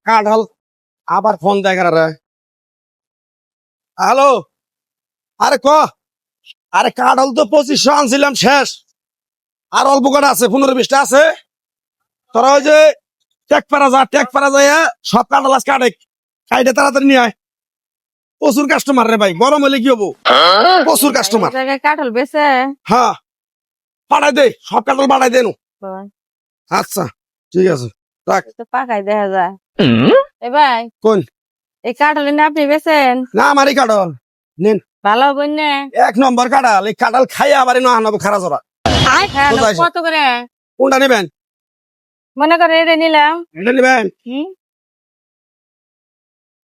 কাঁঠাল আবার ফোন দেখা রে। হ্যালো, আরে আরে কাঁঠাল তো 2500 আনছিলাম, শেষ। আর অল্প কটা আছে, 15-20টা আছে। তোরা ওই যে টেকপাড়া যায় সব কাঁঠাল আজ কাটে তাড়াতাড়ি নিয়ে আয়। প্রচুর কাস্টমার রে ভাই, গরম হলে কি হবো, প্রচুর কাস্টমার। কাঁঠাল বেচে হ্যাঁ, পাঠাই দে, সব কাঁঠাল পাঠাই দেন। আচ্ছা ঠিক আছে, রাখ। পাকাই দেখা যায়। এ ভাই, কোন এই কাঁঠাল এনে আপনি বেচেন? না, আমারই কাঁঠাল নেন। ভালো হবেন না? 1 নম্বর কাঁঠাল। এই কাঁঠাল খাইয়া আবার নব খারা জরা। কত করে? কোনটা নেবেন? মনে করেন এটা নিলাম। এটা নেবেন?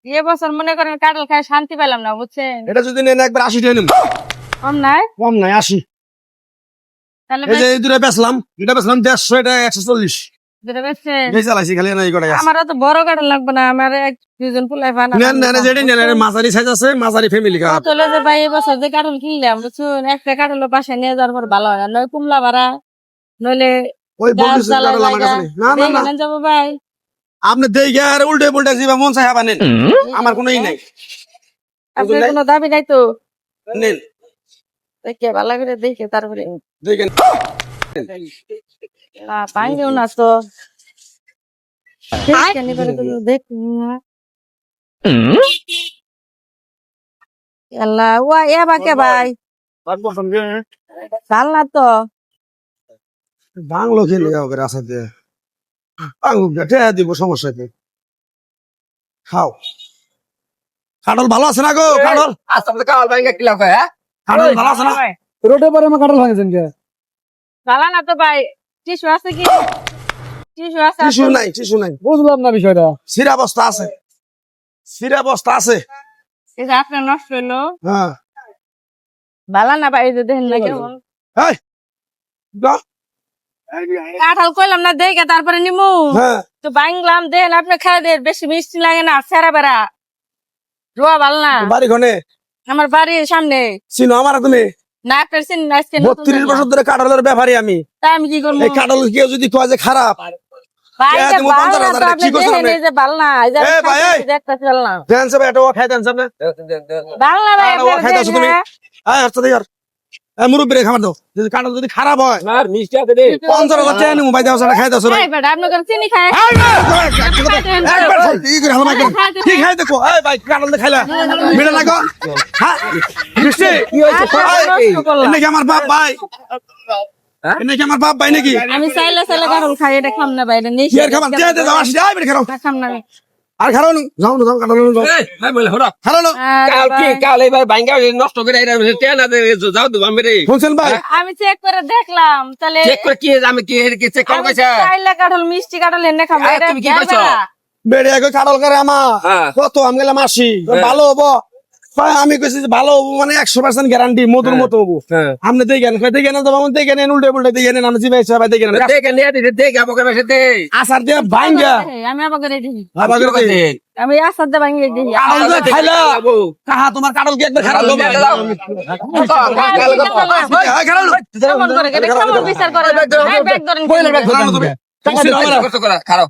এ বছর মনে করেন কাঁঠাল খাই শান্তি পেলাম না, বুঝছেন? এটা যদি নেন একবার 80 টাকা নেব। কম নাই? কম নাই, 80। তাহলে এই যে এই দুটো বেচলাম, এটা বেচলাম 150, এটা 140। যেটা বেচছেন এই চালাইছি খালি না, এই কটা আমার তো বড় কাঁঠাল লাগবে না, আমার দুজন পুলাই বানা নেন নেন, যেটা নেন মাঝারি সাইজ আছে, মাঝারি ফ্যামিলি কাপ। চলে যে ভাই এবছর যে কাঁঠাল কিনলাম, বুঝছেন, একটা কাঁঠাল বাসায় নিয়ে যাওয়ার পর ভালো হয় না, নয় কুমলা ভাড়া, নইলে ওই বন্ধু কাঁঠাল আমার কাছে নেই। না না না, যাবো ভাই। আপনি দেখে আর উল্টে পুল্টে জিবা মন চাই হাবা নেন, আমার কোনো ই নাই। আপনার কোনো দাবি নাই তো? নেন, দেখে ভালো করে দেখে তারপরে দেখেন। ভাঙেও না তো দেখুন না। আল্লাহ, ও এবাকে ভাই চাল না তো বাংলো খেলে হবে রাস্তাতে, দিব সমস্যা কি? খাও। কাঁঠাল ভালো আছে না গো? কাঁঠাল কাল ভাই কি লাভ? কাঁঠাল ভালো আছে না? রোডে পরে আমার কাঁঠাল ভাঙেছেন কে? চালা না তো ভাই। টিস্যু আছে কি? টিস্যু আছে? টিস্যু নাই। বুঝলাম না বিষয়টা। সিরা বস্তা আছে, সিরা বস্তা আছে। এই যে আপনার নষ্ট হইলো, হ্যাঁ, ভালো না ভাই, এই যে দেখেন না কেমন এই দাও। কাঁঠাল কইলাম না দেখে তারপরে নিমু। হ্যাঁ, তো বাংলাম দেন, আপনি খাই দেন, বেশি মিষ্টি লাগে না, সেরা বেড়া রোয়া ভালো না। বাড়ি ঘনে আমার বাড়ির সামনে। চিনো আমার তুমি? না আপনার আজকে 32 বছর ধরে কাঁঠালের ব্যাপারী আমি। তাই আমি কি করবো? এই কাঁঠাল কেউ যদি কয় যে খারাপ, ভাই এ, যে তুমি ভালো 50,000 না তো, আপনি কি করছো দেখেন আপনি? এই যে ভালো না, এই যে এ, ভাই, এই। দেখতে চললাম দেন সব এটা খাই দেন সব না। ভালো না ভাই, কাঁঠাল আপনারা খাইতেছো তুমি? দেখেন। এই হচ্ছে দেখ আর মুরব্বি রে খাবার দাও। যদি কাঁঠাল যদি খারাপ হয়, আর মিষ্টি আছে রে। 50,000 টাকা নিমু ভাই, দাও সেটা খাই দাও সবাই। এই বেটা, আপনি করে চিনি খায়? একবার ঠিক করে হালমা করে ঠিক খাই দেখো। এই ভাই কাঁঠাল দিয়ে খাইলা মিলে না গো? হ্যাঁ মিষ্টি কি হইছে? নাকি আমার বাপ ভাই, নাকি আমার বাপ ভাই নাকি? আমি চাইলে কাঁঠাল খাই, এটা খাম না ভাই, এটা কি আর খাবার দিয়ে দাও, আসি যাই বের খাও। খাম না। আর খাও না, যাও না, যাও কাঁঠাল যাও। এই ভাই বলে হরা। খাও না। কাল কি কাল এবার ভাঙ্গা নষ্ট করে এরা তেল না দে যাও তো আমি রে। শুনছেন ভাই? আমি চেক করে দেখলাম, তাহলে চেক করে কি আমি কি চেক করব কইছা? চাইলে কাঁঠাল মিষ্টি কাঁঠাল এনে খাবো, এটা তুমি কি কইছো? বেড়ে আগে কাঁঠাল করে আমার হ্যাঁ। কত আমি গেলাম 80, ভালো হবো। আমি কইছি যে ভালো হবো, মানে 100% গ্যারান্টি, মধুর মতো হবো। আপনি দেখেন দেখেন তো বাবা, দেখেন উল্টে পুল্টে দেখেন, আমি জিবাই সবাই দেখেন দেখে নিয়ে দিতে দেখ আবকে বসে দে। আসার দিয়ে ভাঙ্গা আমি আবার করে দিই, আবার করে দে। আমি আসার দিয়ে ভাঙিয়ে দিই। কাঁঠাল যে খাইলা কাহা তোমার কাঁঠাল কি একবার খারাপ হবে? এই খারাপ না। কেমন করে কেমন বিচার করে? এই ব্যাগ ধরেন, খারাপ না তুমি। খারাপ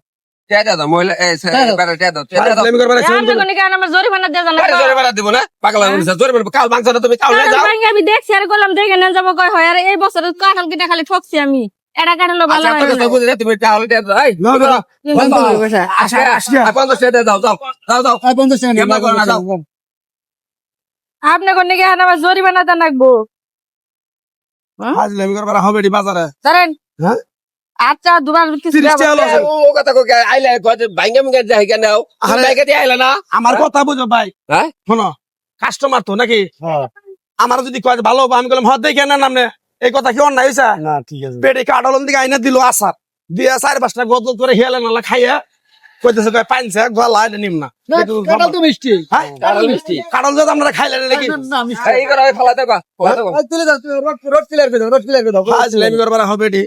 টেদা দাও মহিলা এই বেটা টেদা দাও। আমি করবার আছে। আপনি কোন কেন আমার জরিমানা দিয়ে জানা? জরিমানা দিব না পাগলা হইছে জরিমানা কাল মাংস না তুমি কাল যাও। আমি দেখছি আর করলাম, দেখে না যাবো কয় হয়, আর এই বছর কাঁঠাল কিনা খালি ঠকছি আমি, এটা কাঁঠাল ভালো হয় না। বুঝলে তুমি তাহলে টেদা এই না না আসা 50 টেদা দাও যাও যাও যাও 50 টাকা করে না যাও। আপনি কোন কেন আমার জরিমানা দেন রাখবো? আজ আমি করবার হবে রে বাজারে। ধরেন হ্যাঁ, আচ্ছা দুবার কিছু 30 টাকা লস। ও কথা কই আইলে কয় ভাঙ্গা মুঙ্গা যাই কেন নাও বাইকে দিয়ে আইলা না। আমার কথা বুঝো ভাই, হ্যাঁ শোনো, কাস্টমার তো নাকি? আমার যদি কয় ভালো হবে, আমি বললাম হ্যাঁ দেখে না নামনে, এই কথা কি অন্যায় হইছে? না ঠিক আছে পেটে কাঁঠাল দিকে আইনা দিল আসার দিয়া 4-5টা গদল করে হেলে নালা খাইয়া কইতেছে কয় পাইনছে গলা এটা নিম না। কাঁঠাল তো মিষ্টি হ্যাঁ কাঁঠাল মিষ্টি কাঁঠাল যদি আপনারা খাইলেন নাকি? এই করে ফলাতে কো ফলাতে কো আজ লেমি করবার হবে এটি।